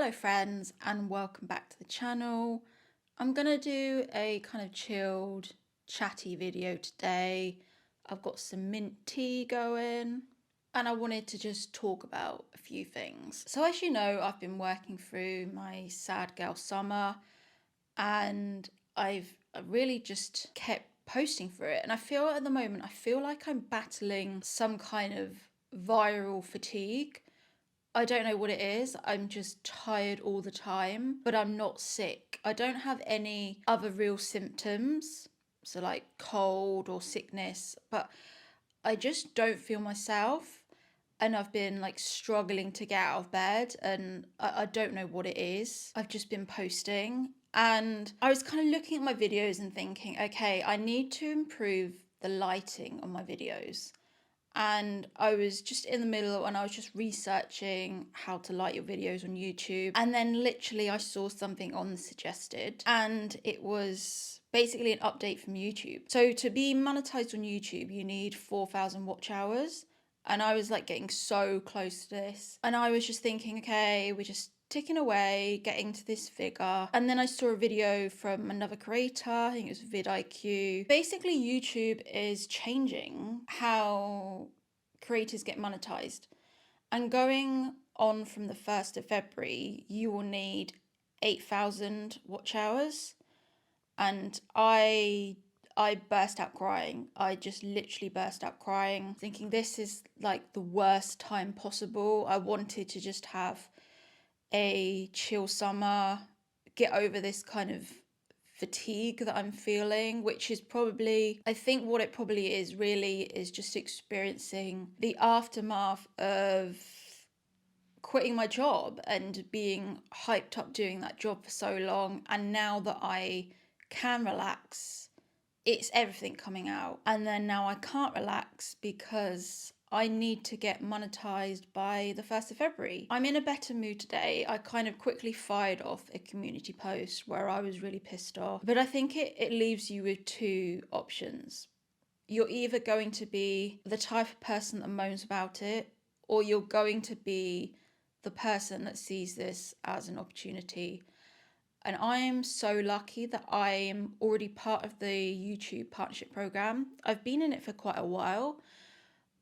Hello friends and welcome back to the channel. I'm gonna do a kind of chilled, chatty video today. I've got some mint tea going and I wanted to just talk about a few things. So as you know, I've been working through my sad girl summer and I've really just kept posting through it. And I feel at the moment, I feel like I'm battling some kind of viral fatigue. I don't know what it is. I'm just tired all the time, but I'm not sick. I don't have any other real symptoms, so like cold or sickness, but I just don't feel myself. And I've been like struggling to get out of bed, and I don't know what it is. I've just been posting, and I was kind of looking at my videos and thinking, okay, I need to improve the lighting on my videos. And I was just in the middle and I was just researching how to light your videos on YouTube. And then literally I saw something on the suggested and it was basically an update from YouTube. So to be monetized on YouTube, you need 4,000 watch hours. And I was like getting so close to this. And I was just thinking, okay, we're just ticking away, getting to this figure. And then I saw a video from another creator, I think it was vidIQ. Basically, YouTube is changing how creators get monetized. And going on from the 1st of February, you will need 8,000 watch hours. And I burst out crying. I just literally burst out crying, thinking this is like the worst time possible. I wanted to just have a chill summer, get over this kind of fatigue that I'm feeling, which is probably, I think what it probably is really is just experiencing the aftermath of quitting my job and being hyped up doing that job for so long. And now that I can relax, it's everything coming out. And then now I can't relax because I need to get monetized by the 1st of February. I'm in a better mood today. I kind of quickly fired off a community post where I was really pissed off. But I think it leaves you with two options. You're either going to be the type of person that moans about it, or you're going to be the person that sees this as an opportunity. And I am so lucky that I am already part of the YouTube partnership program. I've been in it for quite a while.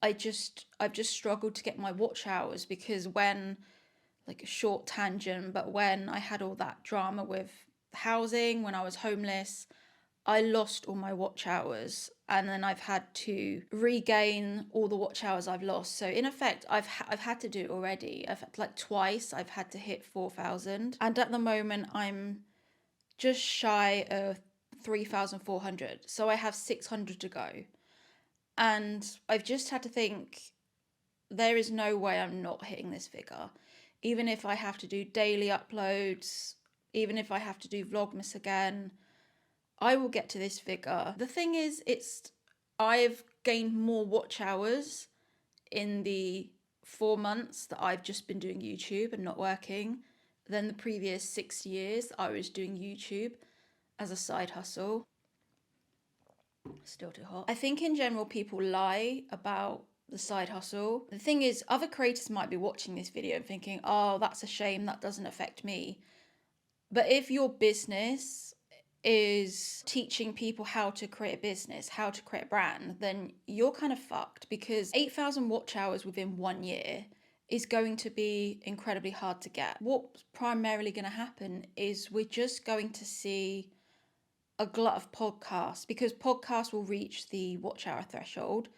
I've just struggled to get my watch hours because when, like a short tangent, but when I had all that drama with housing, when I was homeless, I lost all my watch hours and then I've had to regain all the watch hours I've lost. So in effect, I've had to do it already. I've had, like twice I've had to hit 4,000. And at the moment I'm just shy of 3,400. So I have 600 to go. And I've just had to think, there is no way I'm not hitting this figure. Even if I have to do daily uploads, even if I have to do Vlogmas again, I will get to this figure. The thing is, I've gained more watch hours in the 4 months that I've just been doing YouTube and not working than the previous 6 years I was doing YouTube as a side hustle. Still too hot. I think in general people lie about the side hustle. The thing is, other creators might be watching this video and thinking, oh, that's a shame, that doesn't affect me. But if your business is teaching people how to create a business, how to create a brand, then you're kind of fucked, because 8,000 watch hours within 1 year is going to be incredibly hard to get. What's primarily going to happen is we're just going to see a glut of podcasts, because podcasts will reach the watch hour threshold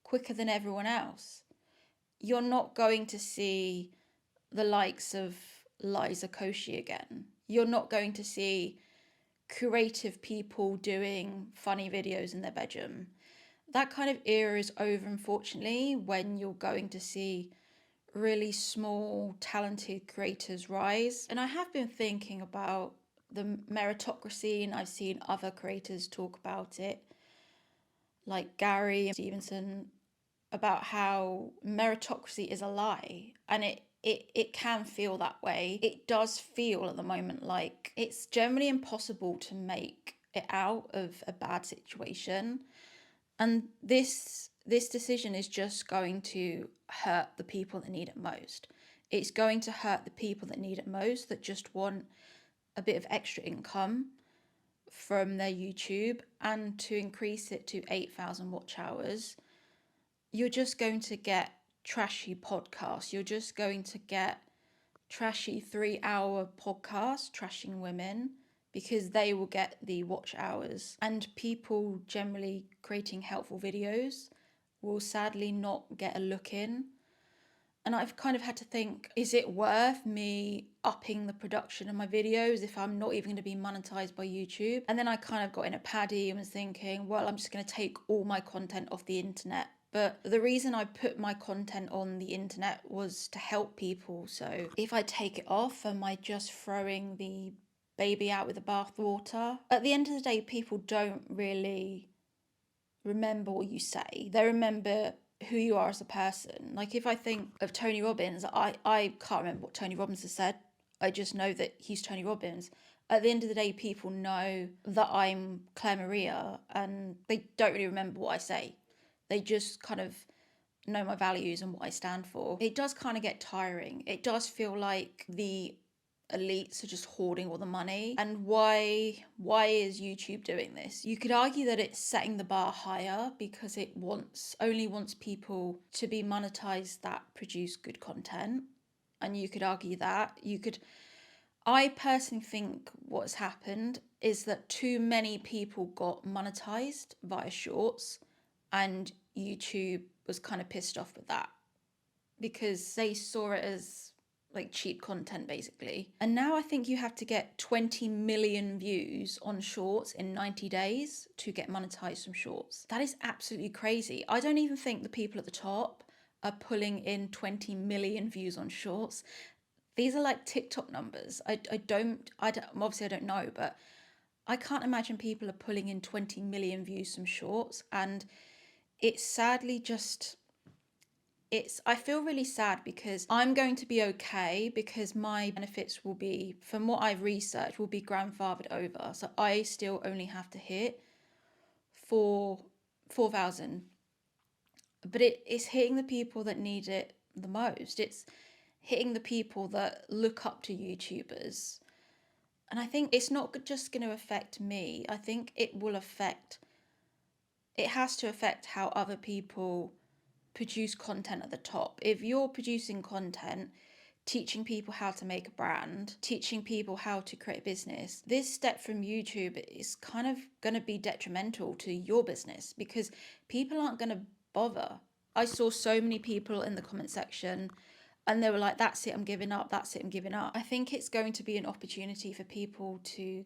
quicker than everyone else. You're not going to see the likes of Liza Koshy again. You're not going to see creative people doing funny videos in their bedroom. That kind of era is over, unfortunately, when you're going to see really small, talented creators rise. And I have been thinking about the meritocracy, and I've seen other creators talk about it, like Gary Stevenson, about how meritocracy is a lie, and it can feel that way. It does feel at the moment like it's generally impossible to make it out of a bad situation, and this decision is just going to hurt the people that need it most. It's going to hurt the people that need it most, that just want a bit of extra income from their YouTube. And to increase it to 8,000 watch hours, you're just going to get trashy podcasts. You're just going to get trashy 3-hour podcasts trashing women, because they will get the watch hours. And people generally creating helpful videos will sadly not get a look in. And I've kind of had to think, is it worth me upping the production of my videos if I'm not even going to be monetized by YouTube? And then I kind of got in a paddy and was thinking, well, I'm just going to take all my content off the internet. But the reason I put my content on the internet was to help people. So if I take it off, am I just throwing the baby out with the bathwater? At the end of the day, people don't really remember what you say. They remember who you are as a person. Like if I think of Tony Robbins, I can't remember what Tony Robbins has said. I just know that he's Tony Robbins. At the end of the day, people know that I'm Claire Maria, and they don't really remember what I say. They just kind of know my values and what I stand for. It does kind of get tiring. It does feel like the elites are just hoarding all the money. And why is YouTube doing this? You could argue that it's setting the bar higher because it only wants people to be monetized that produce good content. And you could argue that. I personally think what's happened is that too many people got monetized via shorts, and YouTube was kind of pissed off with that because they saw it as like cheap content basically. And now I think you have to get 20 million views on shorts in 90 days to get monetized from shorts. That is absolutely crazy. I don't even think the people at the top are pulling in 20 million views on shorts. These are like TikTok numbers. I don't obviously I don't know, but I can't imagine people are pulling in 20 million views from shorts. And it's sadly just, I feel really sad because I'm going to be okay because my benefits will be, from what I've researched, will be grandfathered over. So I still only have to hit 4,000. But it's hitting the people that need it the most. It's hitting the people that look up to YouTubers. And I think it's not just going to affect me. I think it has to affect how other people produce content at the top. If you're producing content, teaching people how to make a brand, teaching people how to create a business, this step from YouTube is kind of going to be detrimental to your business because people aren't going to bother. I saw so many people in the comment section and they were like, that's it, I'm giving up, that's it, I'm giving up. I think it's going to be an opportunity for people to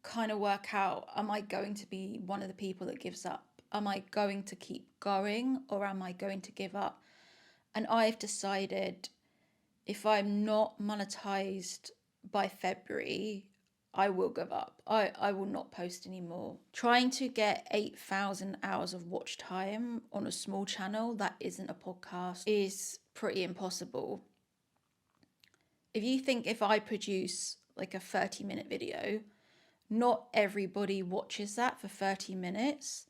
kind of work out, am I going to be one of the people that gives up? Am I going to keep going or am I going to give up? And I've decided if I'm not monetized by February, I will give up. I will not post anymore. Trying to get 8,000 hours of watch time on a small channel that isn't a podcast is pretty impossible. If you think if I produce like a 30-minute video, not everybody watches that for 30 minutes.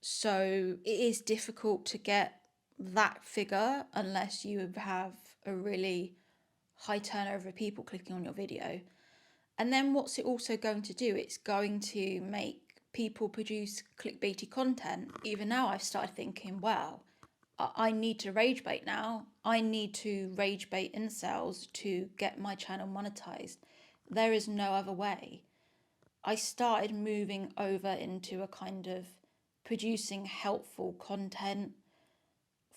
So it is difficult to get that figure unless you have a really high turnover of people clicking on your video. And then what's it also going to do? It's going to make people produce clickbaity content. Even now I've started thinking, well, I need to rage bait now. I need to rage bait incels to get my channel monetized. There is no other way. I started moving over into a kind of producing helpful content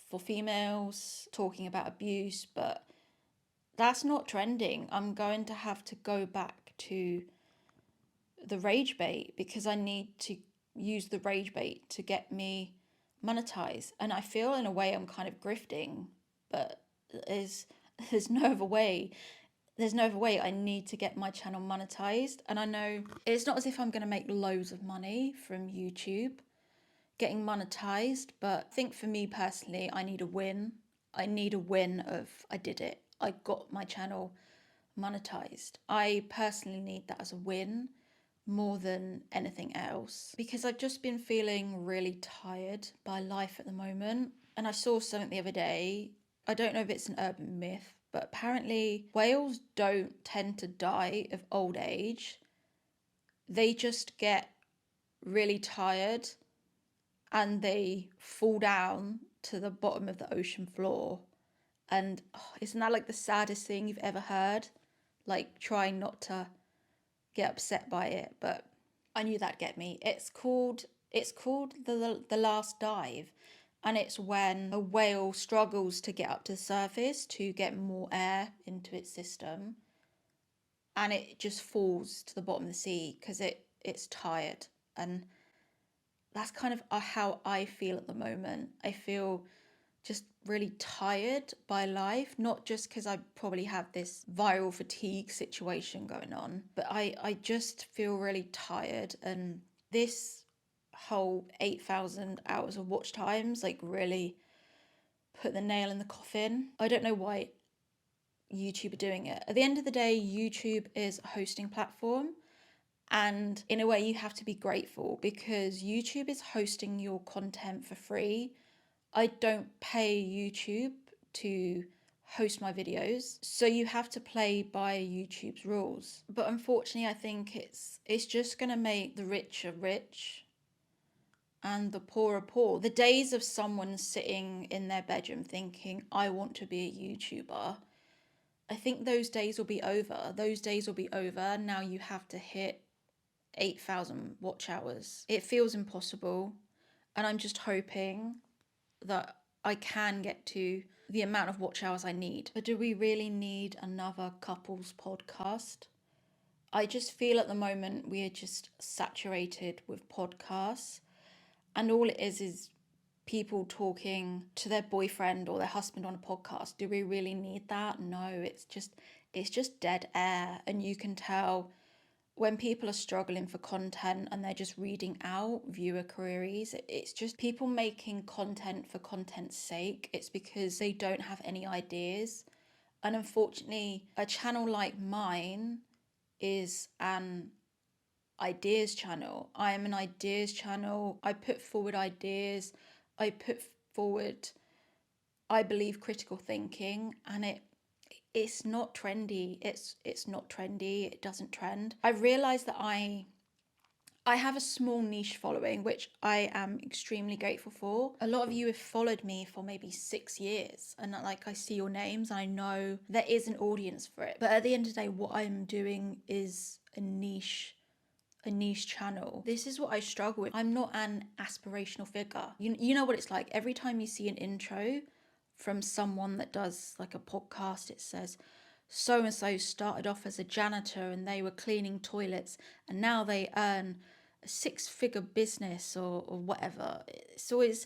for females, talking about abuse, but that's not trending. I'm going to have to go back to the rage bait because I need to use the rage bait to get me monetized. And I feel in a way I'm kind of grifting, but there's no other way. There's no other way. I need to get my channel monetized. And I know it's not as if I'm going to make loads of money from YouTube getting monetized, but I think for me personally, I need a win. I need a win of I did it. I got my channel monetized. I personally need that as a win more than anything else because I've just been feeling really tired by life at the moment. And I saw something the other day. I don't know if it's an urban myth, but apparently whales don't tend to die of old age. They just get really tired and they fall down to the bottom of the ocean floor. And isn't that like the saddest thing you've ever heard? Like trying not to get upset by it, but I knew that'd get me. It's called the last dive, and it's when a whale struggles to get up to the surface to get more air into its system, and it just falls to the bottom of the sea because it's tired. And that's kind of how I feel at the moment. I feel just really tired by life, not just because I probably have this viral fatigue situation going on, but I just feel really tired. And this whole 8,000 hours of watch times like really put the nail in the coffin. I don't know why YouTube are doing it. At the end of the day, YouTube is a hosting platform. And in a way, you have to be grateful because YouTube is hosting your content for free. I don't pay YouTube to host my videos, so you have to play by YouTube's rules. But unfortunately, I think it's just going to make the rich are rich and the poor are poor. The days of someone sitting in their bedroom thinking, I want to be a YouTuber, I think those days will be over. Those days will be over. Now you have to hit 8,000 watch hours. It feels impossible, and I'm just hoping that I can get to the amount of watch hours I need. But do we really need another couples podcast? I just feel at the moment we are just saturated with podcasts, and all it is people talking to their boyfriend or their husband on a podcast. Do we really need that? No, it's just dead air. And you can tell when people are struggling for content and they're just reading out viewer queries, it's just people making content for content's sake. It's because they don't have any ideas. And unfortunately, a channel like mine is an ideas channel. I am an ideas channel. I put forward ideas. I put forward, I believe, critical thinking, and it's not trendy. It's not trendy. It doesn't trend. I've realized that I have a small niche following, which I am extremely grateful for. A lot of you have followed me for maybe 6 years, and like I see your names, and I know there is an audience for it. But at the end of the day, what I'm doing is a niche channel. This is what I struggle with. I'm not an aspirational figure. You know what it's like. Every time you see an intro from someone that does like a podcast, it says, so and so started off as a janitor and they were cleaning toilets and now they earn a 6-figure business or whatever. It's always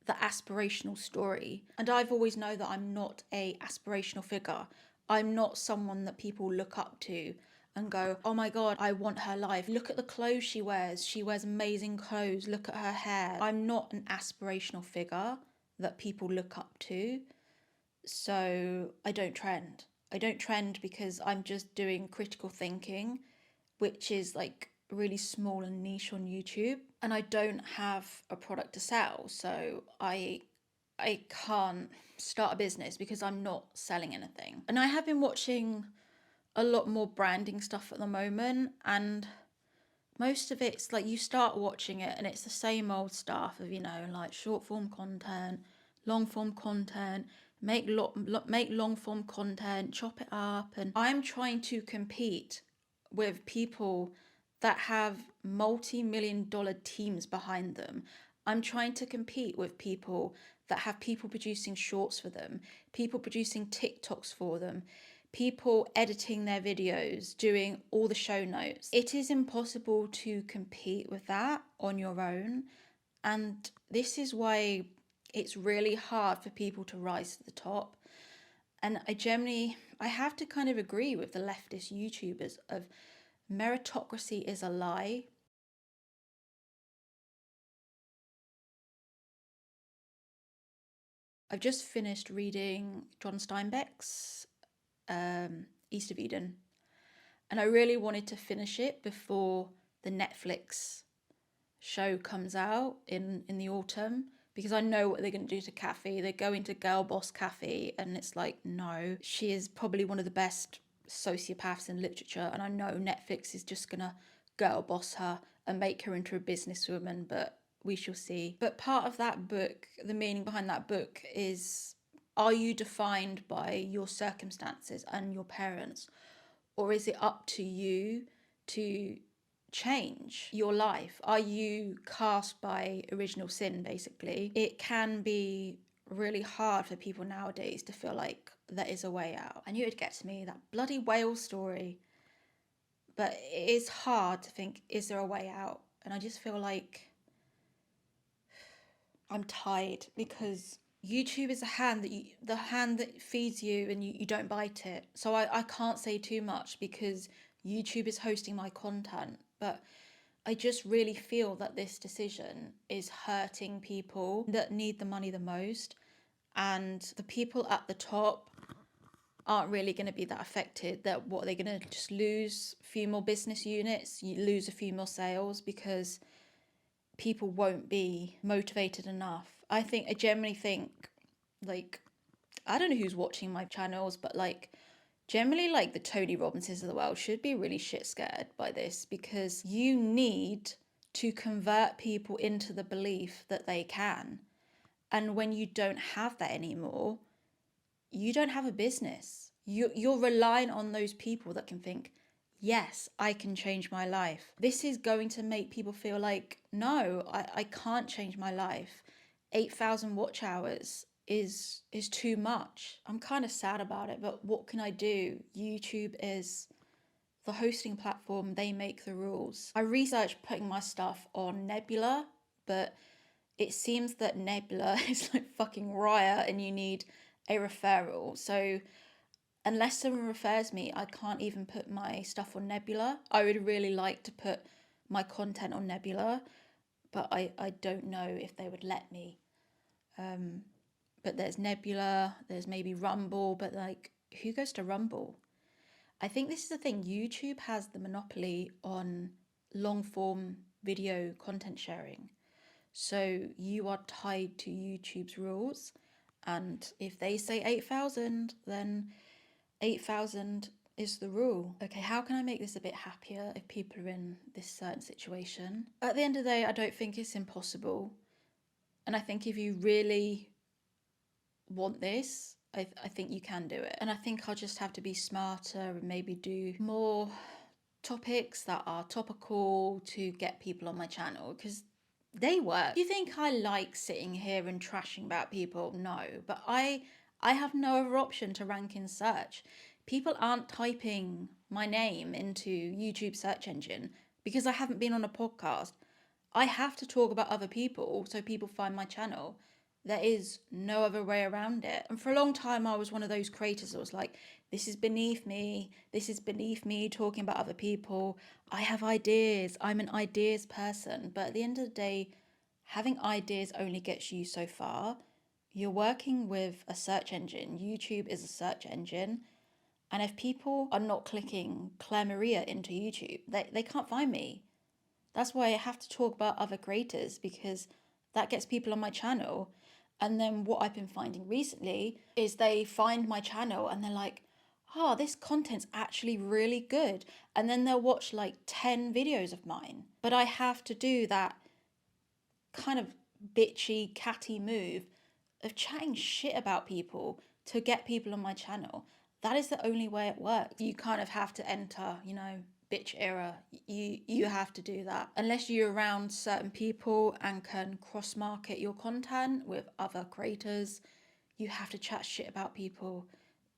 the aspirational story. And I've always known that I'm not a aspirational figure. I'm not someone that people look up to and go, oh my God, I want her life. Look at the clothes she wears. She wears amazing clothes. Look at her hair. I'm not an aspirational figure that people look up to. So I don't trend. I don't trend because I'm just doing critical thinking, which is like really small and niche on YouTube. And I don't have a product to sell. So I can't start a business because I'm not selling anything. And I have been watching a lot more branding stuff at the moment, and most of it's like you start watching it and it's the same old stuff of, like short form content, long form content, make long form content, chop it up. And I'm trying to compete with people that have multi-million-dollar teams behind them. I'm trying to compete with people that have people producing shorts for them, people producing TikToks for them, people editing their videos, doing all the show notes. It is impossible to compete with that on your own. And this is why it's really hard for people to rise to the top. And I have to kind of agree with the leftist YouTubers of meritocracy is a lie. I've just finished reading John Steinbeck's East of Eden, and I really wanted to finish it before the Netflix show comes out in the autumn, because I know what they're going to do to Kathy. They're going to Girl Boss Kathy, and it's like, no, she is probably one of the best sociopaths in literature, and I know Netflix is just going to girl boss her and make her into a businesswoman, but we shall see. But part of that book, the meaning behind that book is, are you defined by your circumstances and your parents, or is it up to you to change your life? Are you cast by original sin, basically? It can be really hard for people nowadays to feel like there is a way out. I knew it'd get to me, that bloody whale story. But it is hard to think, is there a way out? And I just feel like I'm tired, because YouTube is the hand that feeds you, and you don't bite it. So I can't say too much because YouTube is hosting my content. But I just really feel that this decision is hurting people that need the money the most. And the people at the top aren't really going to be that affected. That what they're going to just lose a few more business units, you lose a few more sales, because people won't be motivated enough. I generally think, like, I don't know who's watching my channels, but like, generally, like, the Tony Robinses of the world should be really shit scared by this, because you need to convert people into the belief that they can. And when you don't have that anymore, you don't have a business. You're relying on those people that can think, yes, I can change my life. This is going to make people feel like, no, I can't change my life. 8,000 watch hours is too much. I'm kind of sad about it, but what can I do? YouTube is the hosting platform. They make the rules. I researched putting my stuff on Nebula, but it seems that Nebula is like fucking Riot and you need a referral. So unless someone refers me, I can't even put my stuff on Nebula. I would really like to put my content on Nebula, but I don't know if they would let me. But there's Nebula, there's maybe Rumble, but like, who goes to Rumble? I think this is the thing. YouTube has the monopoly on long form video content sharing. So you are tied to YouTube's rules. And if they say 8,000, then 8,000 is the rule. Okay, how can I make this a bit happier if people are in this certain situation? At the end of the day, I don't think it's impossible. And I think if you really want this, I think you can do it. And I think I'll just have to be smarter and maybe do more topics that are topical to get people on my channel, because they work. Do you think I like sitting here and trashing about people? No, but I have no other option to rank in search. People aren't typing my name into YouTube search engine because I haven't been on a podcast. I have to talk about other people so people find my channel. There is no other way around it. And for a long time, I was one of those creators that was like, this is beneath me. This is beneath me talking about other people. I have ideas. I'm an ideas person. But at the end of the day, having ideas only gets you so far. You're working with a search engine. YouTube is a search engine. And if people are not clicking Claire Maria into YouTube, they can't find me. That's why I have to talk about other creators, because that gets people on my channel. And then what I've been finding recently is they find my channel and they're like, oh, this content's actually really good. And then they'll watch like 10 videos of mine. But I have to do that kind of bitchy, catty move of chatting shit about people to get people on my channel. That is the only way it works. You kind of have to enter, bitch era. You have to do that. Unless you're around certain people and can cross market your content with other creators, you have to chat shit about people.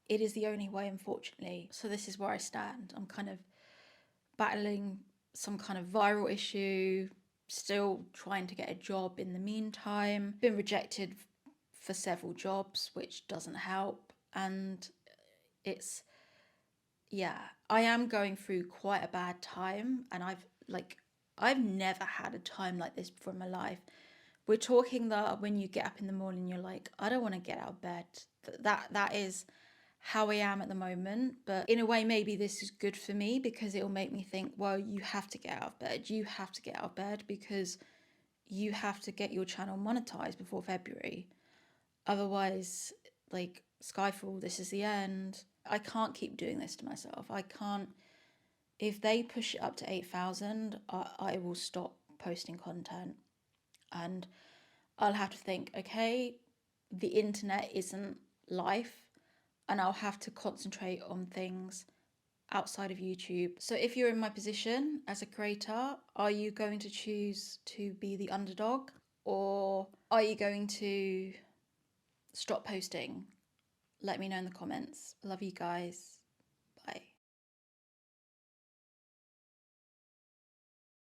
It is the only way, unfortunately. So this is where I stand. I'm kind of battling some kind of viral issue, still trying to get a job in the meantime. Been rejected for several jobs, which doesn't help. And it's, yeah, I am going through quite a bad time, and I've never had a time like this before in my life. We're talking that when you get up in the morning, you're like, I don't want to get out of bed. That is how I am at the moment. But in a way, maybe this is good for me, because it'll make me think, well, you have to get out of bed. You have to get out of bed, because you have to get your channel monetized before February. Otherwise, like, Skyfall, this is the end. I can't keep doing this to myself. I can't. If they push it up to 8,000, I will stop posting content. And I'll have to think, okay, the internet isn't life, and I'll have to concentrate on things outside of YouTube. So if you're in my position as a creator, are you going to choose to be the underdog, or are you going to stop posting? Let me know in the comments. Love you guys.